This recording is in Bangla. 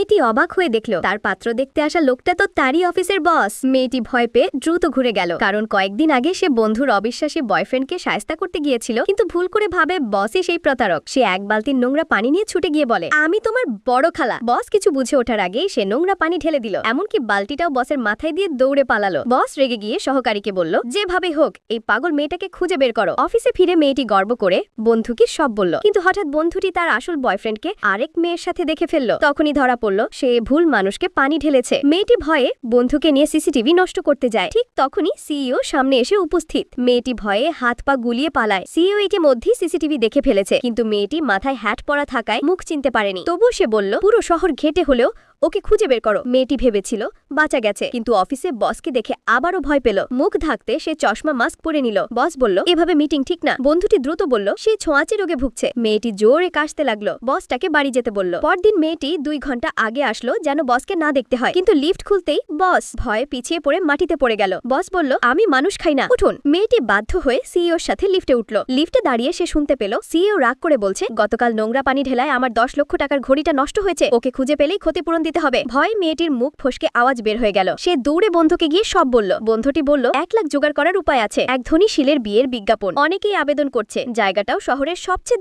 মেয়েটি অবাক হয়ে দেখল তার পাত্র দেখতে আসা লোকটা তো তারই অফিসের বস। মেয়েটি ভয় পেয়ে দ্রুত ঘুরে গেল, কারণ কয়েকদিন আগে সে বন্ধুর অবিশ্বাসী বয়ফ্রেন্ডকে সায়স্তা করতে গিয়েছিল, কিন্তু ভুল করে ভাবে বসই সেই প্রতারক। সে এক বালতি নোংরা পানি নিয়ে ছুটে গিয়ে বলে, আমি তোমার বড় খালা। বস কিছু বুঝে ওঠার আগেই সে নোংরা পানি ঢেলে দিল, এমনকি বালতিটাও বসের মাথায় দিয়ে দৌড়ে পালালো। বস রেগে গিয়ে সহকারীকে বলল, যেভাবে হোক এই পাগল মেয়েটাকে খুঁজে বের করো। অফিসে ফিরে মেয়েটি গর্ব করে বন্ধুকে সব বলল, কিন্তু হঠাৎ বন্ধুটি তার আসল বয়ফ্রেন্ডকে আরেক মেয়ের সাথে দেখে ফেলল। তখনই ধরা পড়ল সে ভুল মানুষকে পানি ঢেলেছে। মেয়েটি ভয়ে বন্ধুকে নিয়ে সিসিটিভি নষ্ট করতে যায়। ঠিক তখনই সিইও সামনে এসে উপস্থিত। মেয়েটি ভয়ে হাত পা গুলিয়ে পালায়। সিইও ইতিমধ্যেই সিসিটিভি দেখে ফেলেছে, কিন্তু মেয়েটি মাথায় হ্যাট পরা থাকায় মুখ চিনতে পারেনি। তবুও সে বলল, পুরো শহর ঘেটে হলেও ওকে খুঁজে বের করো। মেয়েটি ভেবেছিল বাঁচা গেছে, কিন্তু অফিসে বসকে দেখে আবারও ভয় পেল। মুখ ঢাকতে সে চশমা মাস্ক পরে নিল। বস বলল, এভাবে মিটিং ঠিক না। বন্ধুটি দ্রুত বলল, সে ছোঁয়াচে রোগে ভুগছে। মেয়েটি জোরে কাশতে লাগলো। বস তাকে বাড়ি যেতে বলল। পরদিন মেয়েটি 2 ঘন্টা আগে আসলো যেন বসকে না দেখতে হয়, কিন্তু লিফট খুলতেই বস ভয়ে পিছিয়ে পড়ে মাটিতে পড়ে গেল। বস বলল, আমি মানুষ খাই না, উঠুন। মেয়েটি বাধ্য হয়ে সিইওর সাথে লিফটে উঠল। লিফটে দাঁড়িয়ে সে শুনতে পেল সিইও রাগ করে বলছে, গতকাল নোংরা পানি ঢেলায় আমার 10 লক্ষ টাকার ঘড়িটা নষ্ট হয়েছে। ওকে খুঁজে পেলেই ক্ষতিপূরণ দিতে হবে। ভয় মেয়েটির মুখ ফসকে আওয়াজ বের হয়ে গেল। সে দৌড়ে বন্ধুকে গিয়ে সব বলল। বন্ধুটি বলল, 1 লাখ জোগাড় করার উপায় আছে। এক ধনী শিলের বিয়ের বিজ্ঞাপন, অনেকেই আবেদন করছে। জায়গাটাও শহরের সবচেয়ে